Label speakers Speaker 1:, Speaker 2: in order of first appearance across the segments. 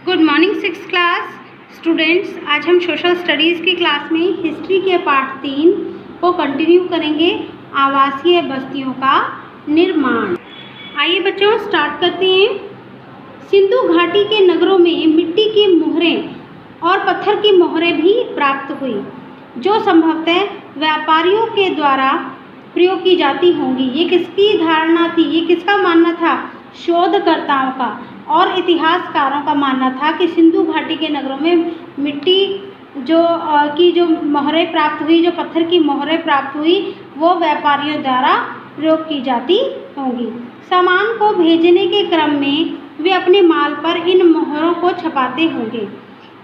Speaker 1: Good morning six class students. आज हम social studies की क्लास में हिस्ट्री के पार्ट 3 को कंटिन्यू करेंगे, आवासीय बस्तियों का निर्माण। आइए बच्चों स्टार्ट करते हैं। सिंधु घाटी के नगरों में मिट्टी की मोहरें और पत्थर की मोहरें भी प्राप्त हुई, जो संभवतः व्यापारियों के द्वारा प्रयोग की जाती होंगी। ये किसकी धारणा थी, ये किसका मानना था? शोधकर्ताओं का और इतिहासकारों का मानना था कि सिंधु घाटी के नगरों में मिट्टी जो मोहरें प्राप्त हुई, जो पत्थर की मोहरें प्राप्त हुई, वो व्यापारियों द्वारा प्रयोग की जाती होंगी। सामान को भेजने के क्रम में वे अपने माल पर इन मोहरों को छपाते होंगे।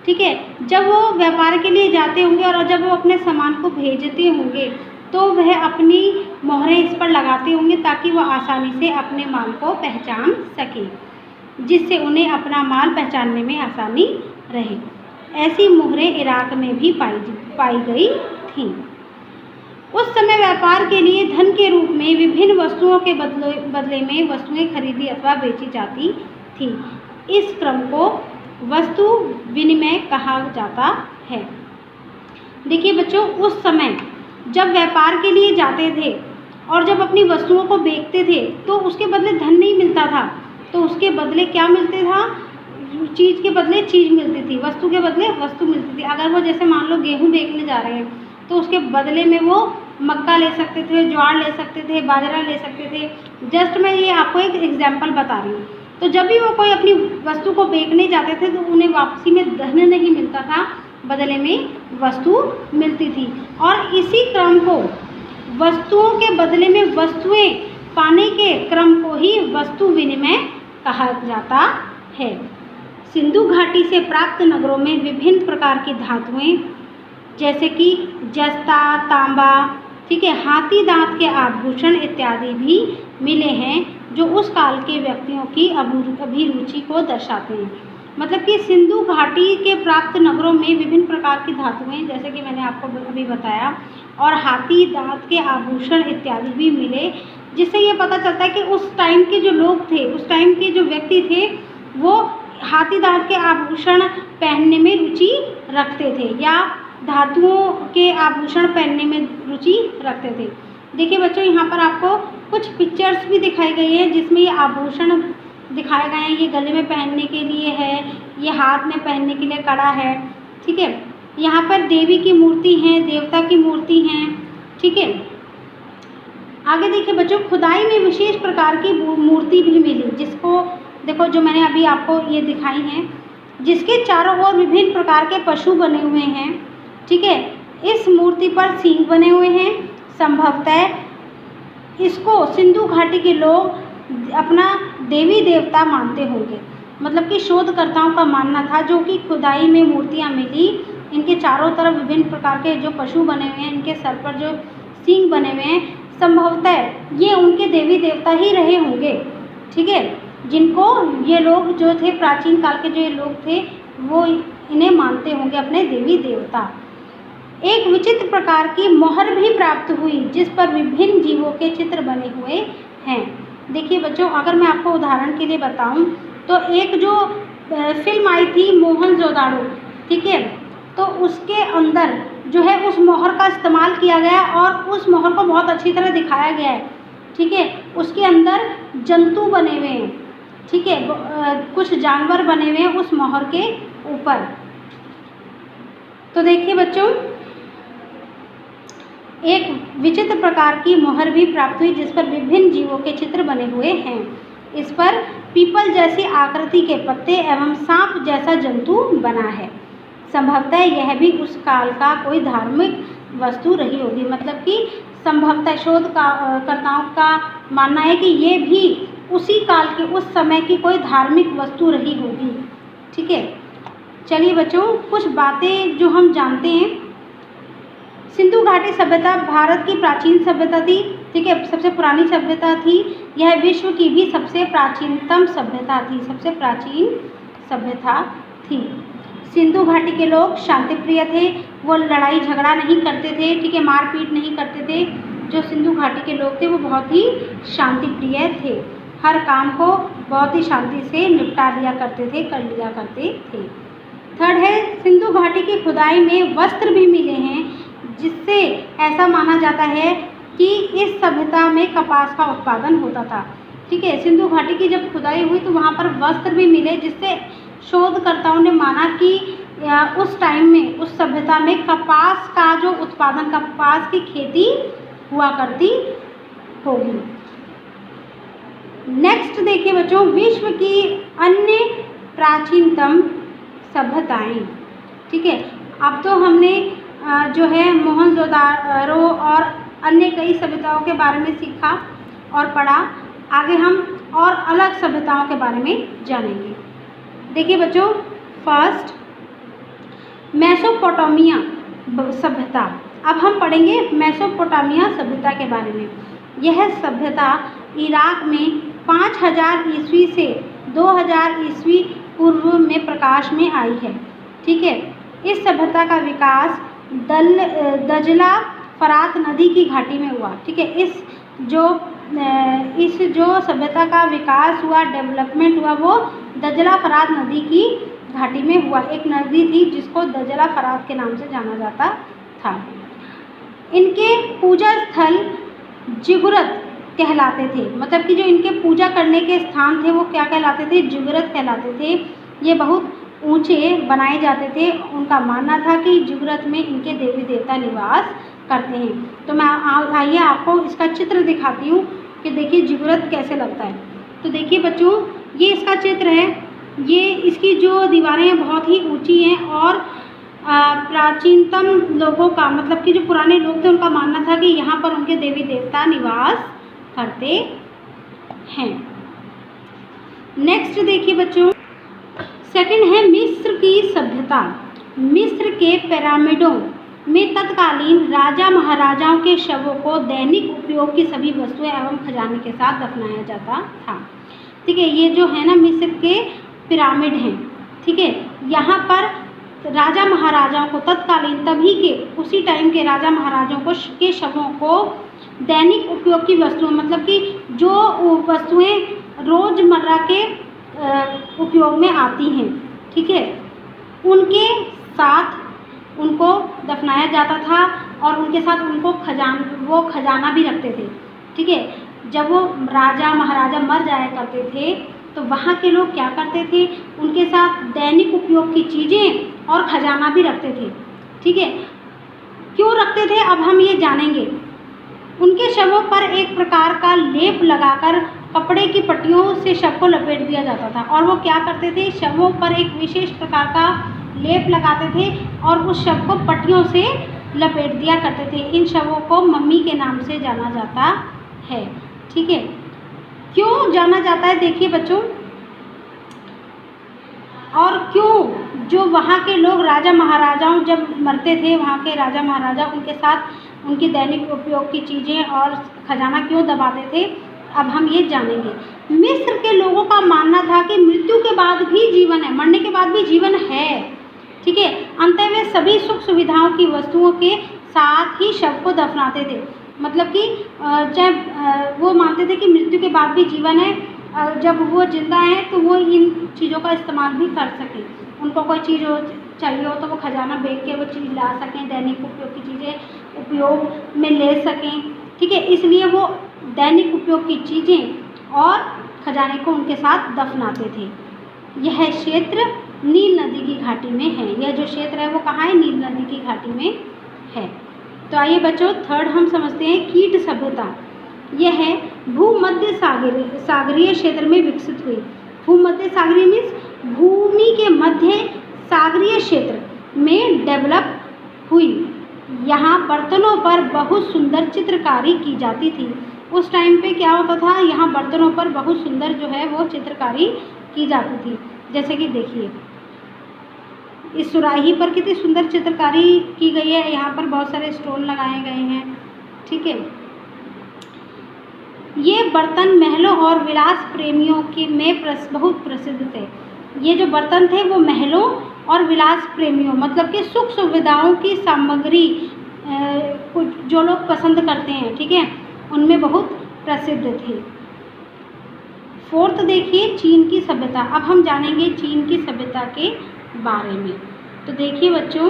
Speaker 1: ठीक है, जब वो व्यापार के लिए जाते होंगे और जब वो अपने सामान को भेजते होंगे तो वह अपनी मोहरें इस पर लगाते होंगे ताकि वह आसानी से अपने माल को पहचान सके, जिससे उन्हें अपना माल पहचानने में आसानी रहे। ऐसी मोहरें इराक में भी पाई गई थीं। उस समय व्यापार के लिए धन के रूप में विभिन्न वस्तुओं के बदले में वस्तुएं खरीदी अथवा बेची जाती थी। इस क्रम को वस्तु विनिमय कहा जाता है। देखिए बच्चों, उस समय जब व्यापार के लिए जाते थे और जब अपनी वस्तुओं को बेचते थे तो उसके बदले धन नहीं मिलता था, तो उसके बदले क्या मिलते था? चीज़ के बदले चीज़ मिलती थी, वस्तु के बदले वस्तु मिलती थी। अगर वो जैसे मान लो गेहूँ बेचने जा रहे हैं तो उसके बदले में वो मक्का ले सकते थे, ज्वार ले सकते थे, बाजरा ले सकते थे। जस्ट मैं ये आपको एक एग्जाम्पल बता रही हूँ। तो जब भी वो कोई अपनी वस्तु को बेचने जाते थे तो उन्हें वापसी में धन नहीं मिलता था, बदले में वस्तु मिलती थी। और इसी क्रम को वस्तुओं के बदले में वस्तुएं पाने के क्रम को ही वस्तु विनिमय कहा जाता है। सिंधु घाटी से प्राप्त नगरों में विभिन्न प्रकार की धातुएं जैसे कि जस्ता, तांबा, ठीक है, हाथी दांत के आभूषण इत्यादि भी मिले हैं, जो उस काल के व्यक्तियों की अभिरुचि को दर्शाते हैं। मतलब कि सिंधु घाटी के प्राप्त नगरों में विभिन्न प्रकार की धातुएं, जैसे कि मैंने आपको अभी बताया, और हाथी दांत के आभूषण इत्यादि भी मिले, जिससे ये पता चलता है कि उस टाइम के जो लोग थे, उस टाइम के जो व्यक्ति थे, वो हाथी दांत के आभूषण पहनने में रुचि रखते थे या धातुओं के आभूषण पहनने में रुचि रखते थे। देखिए बच्चों, यहाँ पर आपको कुछ पिक्चर्स भी दिखाई गई है जिसमें ये आभूषण दिखाए गए हैं। ये गले में पहनने के लिए है, ये हाथ में पहनने के लिए कड़ा है। ठीक है, यहाँ पर देवी की मूर्ति है, देवता की मूर्ति हैं। ठीक है, आगे देखिए बच्चों, खुदाई में विशेष प्रकार की मूर्ति भी मिली, जिसको देखो जो मैंने अभी आपको ये दिखाई हैं, जिसके चारों ओर विभिन्न प्रकार के पशु बने हुए हैं। ठीक है, इस मूर्ति पर सींग बने हुए हैं। संभवतः इसको सिंधु घाटी के लोग अपना देवी देवता मानते होंगे। मतलब कि शोधकर्ताओं का मानना था, जो कि खुदाई में मूर्तियाँ मिली, इनके चारों तरफ विभिन्न प्रकार के जो पशु बने हुए हैं, इनके सर पर जो सींग बने हुए हैं, संभवतः ये उनके देवी देवता ही रहे होंगे। ठीक है, जिनको ये लोग जो थे, प्राचीन काल के जो ये लोग थे, वो इन्हें मानते होंगे अपने देवी देवता। एक विचित्र प्रकार की मोहर भी प्राप्त हुई, जिस पर विभिन्न जीवों के चित्र बने हुए हैं। देखिए बच्चों, अगर मैं आपको उदाहरण के लिए बताऊं तो एक जो फिल्म आई थी मोहनजोदाड़ो, ठीक है, तो उसके अंदर जो है उस मोहर का इस्तेमाल किया गया और उस मोहर को बहुत अच्छी तरह दिखाया गया है। ठीक है, उसके अंदर जंतु बने हुए हैं। ठीक है, कुछ जानवर बने हुए हैं उस मोहर के ऊपर। तो देखिए बच्चों, एक विचित्र प्रकार की मोहर भी प्राप्त हुई, जिस पर विभिन्न जीवों के चित्र बने हुए हैं। इस पर पीपल जैसी आकृति के पत्ते एवं सांप जैसा जंतु बना है। संभवतः यह भी उस काल का कोई धार्मिक वस्तु रही होगी। मतलब कि संभवतः शोधकर्ताओं का मानना है कि ये भी उसी काल के, उस समय की कोई धार्मिक वस्तु रही होगी। ठीक है, चलिए बच्चों, कुछ बातें जो हम जानते हैं। सिंधु घाटी सभ्यता भारत की प्राचीन सभ्यता थी। ठीक है, सबसे पुरानी सभ्यता थी। यह विश्व की भी सबसे प्राचीनतम सभ्यता थी, सबसे प्राचीन सभ्यता थी। सिंधु घाटी के लोग शांति प्रिय थे, वो लड़ाई झगड़ा नहीं करते थे। ठीक है, मारपीट नहीं करते थे। जो सिंधु घाटी के लोग थे वो बहुत ही शांति प्रिय थे। हर काम को बहुत ही शांति से निपटा लिया करते थे, कर लिया करते थे। थर्ड है, सिंधु घाटी की खुदाई में वस्त्र भी मिले हैं, जिससे ऐसा माना जाता है कि इस सभ्यता में कपास का उत्पादन होता था। ठीक है, सिंधु घाटी की जब खुदाई हुई तो वहाँ पर वस्त्र भी मिले, जिससे शोधकर्ताओं ने माना कि उस टाइम में उस सभ्यता में कपास का जो उत्पादन, कपास की खेती हुआ करती होगी। नेक्स्ट देखिए बच्चों, विश्व की अन्य प्राचीनतम सभ्यताएं। ठीक है, अब तो हमने जो है मोहनजोदारो और अन्य कई सभ्यताओं के बारे में सीखा और पढ़ा। आगे हम और अलग सभ्यताओं के बारे में जानेंगे। देखिए बच्चों, फर्स्ट मेसोपोटामिया सभ्यता। अब हम पढ़ेंगे मेसोपोटामिया सभ्यता के बारे में। यह सभ्यता इराक में 5000 ईस्वी से 2000 ईस्वी पूर्व में प्रकाश में आई है। ठीक है, इस सभ्यता का विकास दजला फरात नदी की घाटी में हुआ। ठीक है, इस जो सभ्यता का विकास हुआ, डेवलपमेंट हुआ, वो दजला फरात नदी की घाटी में हुआ। एक नदी थी जिसको दजला फरात के नाम से जाना जाता था। इनके पूजा स्थल जिगुरत कहलाते थे, मतलब कि जो इनके पूजा करने के स्थान थे वो क्या कहलाते थे? जिगुरत कहलाते थे। ये बहुत ऊंचे बनाए जाते थे। उनका मानना था कि जिगुरत में इनके देवी देवता निवास करते हैं। तो मैं आइए आपको इसका चित्र दिखाती हूँ कि देखिए जिगुरत कैसे लगता है। तो देखिए बच्चों, ये इसका चित्र है। ये इसकी जो दीवारें हैं बहुत ही ऊंची हैं और प्राचीनतम लोगों का, मतलब कि जो पुराने लोग थे उनका मानना था कि यहाँ पर उनके देवी देवता निवास करते हैं। नेक्स्ट देखिए बच्चों, सेकंड है मिस्र की सभ्यता। मिस्र के पिरामिडों में तत्कालीन राजा महाराजाओं के शवों को दैनिक उपयोग की सभी वस्तुएं एवं खजाने के साथ दफनाया जाता था। ठीक है, ये जो है ना मिस्र के पिरामिड हैं। ठीक है, यहाँ पर राजा महाराजाओं को तत्कालीन तभी के उसी टाइम के राजा महाराजाओं को के शवों को दैनिक उपयोग की वस्तुएं, मतलब कि जो वस्तुएं रोज़मर्रा के उपयोग में आती हैं, ठीक है, उनके साथ उनको दफनाया जाता था और उनके साथ उनको खजाना भी रखते थे। ठीक है, जब वो राजा महाराजा मर जाया करते थे तो वहाँ के लोग क्या करते थे? उनके साथ दैनिक उपयोग की चीज़ें और खजाना भी रखते थे। ठीक है, क्यों रखते थे अब हम ये जानेंगे। उनके शवों पर एक प्रकार का लेप लगाकर कपड़े की पट्टियों से शव को लपेट दिया जाता था। और वो क्या करते थे? शवों पर एक विशेष प्रकार का लेप लगाते थे और उस शव को पट्टियों से लपेट दिया करते थे। इन शवों को मम्मी के नाम से जाना जाता है। ठीक है, क्यों जाना जाता है देखिए बच्चों, और क्यों जो वहाँ के लोग राजा महाराजाओं जब मरते थे, वहाँ के राजा महाराजा उनके साथ उनकी दैनिक उपयोग की चीज़ें और खजाना क्यों दबाते थे, अब हम ये जानेंगे। मिस्र के लोगों का मानना था कि मृत्यु के बाद भी जीवन है, मरने के बाद भी जीवन है। ठीक है, अंत में सभी सुख सुविधाओं की वस्तुओं के साथ ही शव को दफनाते थे। मतलब कि चाहे वो मानते थे कि मृत्यु के बाद भी जीवन है, जब वो जिंदा हैं तो वो इन चीज़ों का इस्तेमाल भी कर सकें। उनको कोई चीज़ चाहिए हो तो वो खजाना बेच के वो चीज़ ला सकें, दैनिक उपयोग की चीज़ें उपयोग में ले सकें। ठीक है, इसलिए वो दैनिक उपयोग की चीज़ें और खजाने को उनके साथ दफनाते थे। यह क्षेत्र नील नदी की घाटी में है। यह जो क्षेत्र है वो कहाँ है? नील नदी की घाटी में है। तो आइए बच्चों, थर्ड हम समझते हैं कीट सभ्यता। यह है भूमध्य सागरीय क्षेत्र में विकसित हुई। भूमध्य सागरीय मीन्स भूमि के मध्य सागरीय क्षेत्र में डेवलप हुई। यहाँ बर्तनों पर बहुत सुंदर चित्रकारी की जाती थी। उस टाइम पे क्या होता था? यहाँ बर्तनों पर बहुत सुंदर जो है वो चित्रकारी की जाती थी। जैसे कि देखिए इस सुराही पर कितनी सुंदर चित्रकारी की गई है। यहाँ पर बहुत सारे स्टोन लगाए गए हैं। ठीक है, ये बर्तन महलों और विलास प्रेमियों के में बहुत प्रसिद्ध थे। ये जो बर्तन थे वो महलों और विलास प्रेमियों, मतलब कि सुख सुविधाओं की सामग्री जो लोग पसंद करते हैं, ठीक है, उनमें बहुत प्रसिद्ध थे। फोर्थ देखिए चीन की सभ्यता। अब हम जानेंगे चीन की सभ्यता के बारे में। तो देखिए बच्चों,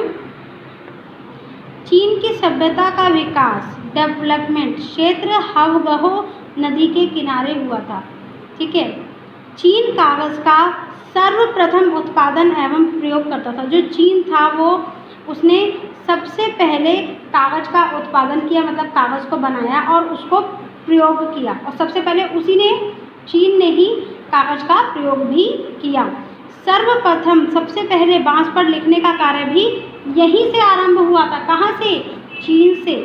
Speaker 1: चीन की सभ्यता का विकास, डेवलपमेंट क्षेत्र हावगहो नदी के किनारे हुआ था। ठीक है। चीन कागज़ का सर्वप्रथम उत्पादन एवं प्रयोग करता था। जो चीन था वो उसने सबसे पहले कागज़ का उत्पादन किया, मतलब कागज़ को बनाया और उसको प्रयोग किया, और सबसे पहले उसी ने, चीन ने ही कागज़ का प्रयोग भी किया। सर्वप्रथम सबसे पहले बांस पर लिखने का कार्य भी यहीं से आरंभ हुआ था। कहाँ से? चीन से।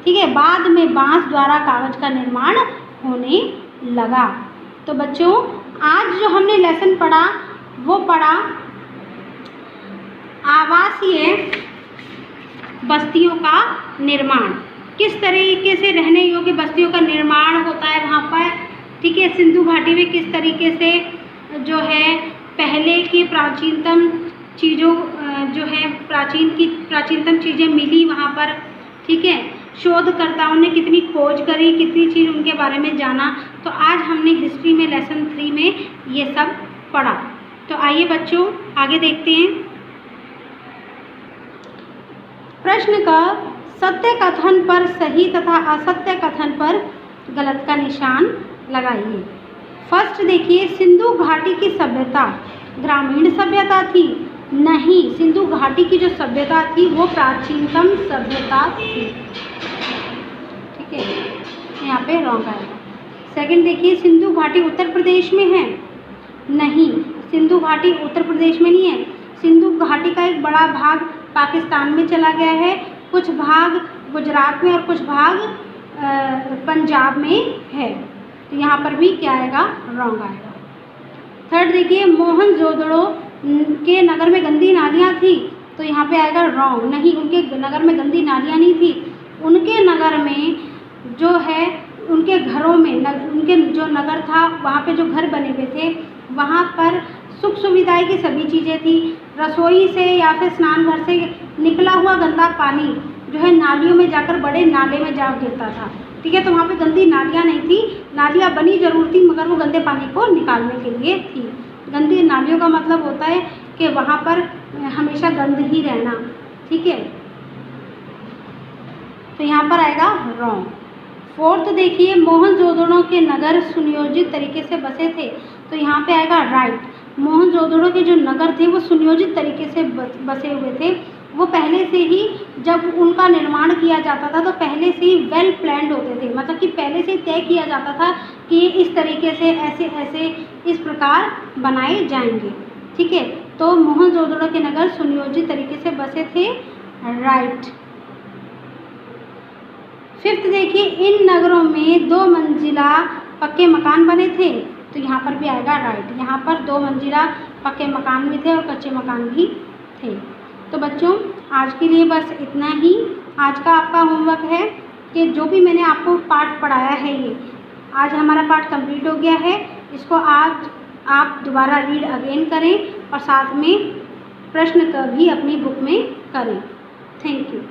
Speaker 1: ठीक है। बाद में बांस द्वारा कागज़ का निर्माण होने लगा। तो बच्चों, आज जो हमने लेसन पढ़ा वो पढ़ा आवासीय बस्तियों का निर्माण, किस तरीके से रहने योग्य बस्तियों का निर्माण होता है वहाँ पर। ठीक है। सिंधु घाटी में किस तरीके से जो है पहले की प्राचीनतम चीज़ों जो है प्राचीनतम चीज़ें मिली वहाँ पर। ठीक है। शोधकर्ताओं ने कितनी खोज करी, कितनी चीज़ उनके बारे में जाना। तो आज हमने हिस्ट्री में लेसन 3 में ये सब पढ़ा। तो आइए बच्चों आगे देखते हैं। प्रश्न का सत्य कथन पर सही तथा असत्य कथन पर गलत का निशान लगाइए। फर्स्ट देखिए, सिंधु घाटी की सभ्यता ग्रामीण सभ्यता थी। नहीं, सिंधु घाटी की जो सभ्यता थी वो प्राचीनतम सभ्यता थी। ठीक है, यहाँ पे रॉन्ग आएगा। सेकंड देखिए, सिंधु घाटी उत्तर प्रदेश में है। नहीं, सिंधु घाटी उत्तर प्रदेश में नहीं है। सिंधु घाटी का एक बड़ा भाग पाकिस्तान में चला गया है, कुछ भाग गुजरात में और कुछ भाग पंजाब में है। तो यहाँ पर भी क्या आएगा? रॉन्ग आएगा। थर्ड देखिए, मोहनजोदड़ो के नगर में गंदी नालियाँ थी। तो यहाँ पे आएगा रॉन्ग। नहीं, उनके नगर में गंदी नालियाँ नहीं थी। उनके नगर में जो है, उनके घरों में उनके जो नगर था वहाँ पे जो घर बने हुए थे वहाँ पर सुख सुविधाएं की सभी चीज़ें थी। रसोई से या फिर स्नान घर से निकला हुआ गंदा पानी जो है नालियों में जाकर बड़े नाले में जा गिरता था। ठीक है। तो वहाँ पे गंदी नालियाँ नहीं थी। नालियाँ बनी जरूर थी मगर वो गंदे पानी को निकालने के लिए थी। गंदी नालियों का मतलब होता है कि वहाँ पर हमेशा गंद ही रहना। ठीक है। तो यहाँ पर आएगा रॉन्ग। फोर्थ देखिए, मोहनजोदड़ो के नगर सुनियोजित तरीके से बसे थे। तो यहाँ पे आएगा राइट। मोहनजोदड़ो के जो नगर थे वो सुनियोजित तरीके से बसे हुए थे। वो पहले से ही जब उनका निर्माण किया जाता था तो पहले से ही वेल प्लान्ड होते थे, मतलब कि पहले से तय किया जाता था कि इस तरीके से ऐसे ऐसे इस प्रकार बनाए जाएंगे। ठीक है। तो मोहनजोदड़ो के नगर सुनियोजित तरीके से बसे थे। राइट। फिफ्थ देखिए, इन नगरों में 2 मंजिला पक्के मकान बने थे। तो यहाँ पर भी आएगा राइट। यहाँ पर 2 मंजिला पक्के मकान भी थे और कच्चे मकान भी थे। तो बच्चों, आज के लिए बस इतना ही। आज का आपका होमवर्क है कि जो भी मैंने आपको पाठ पढ़ाया है ये आज हमारा पाठ कंप्लीट हो गया है। इसको आज आप दोबारा रीड अगेन करें और साथ में प्रश्न का भी अपनी बुक में करें। Thank you.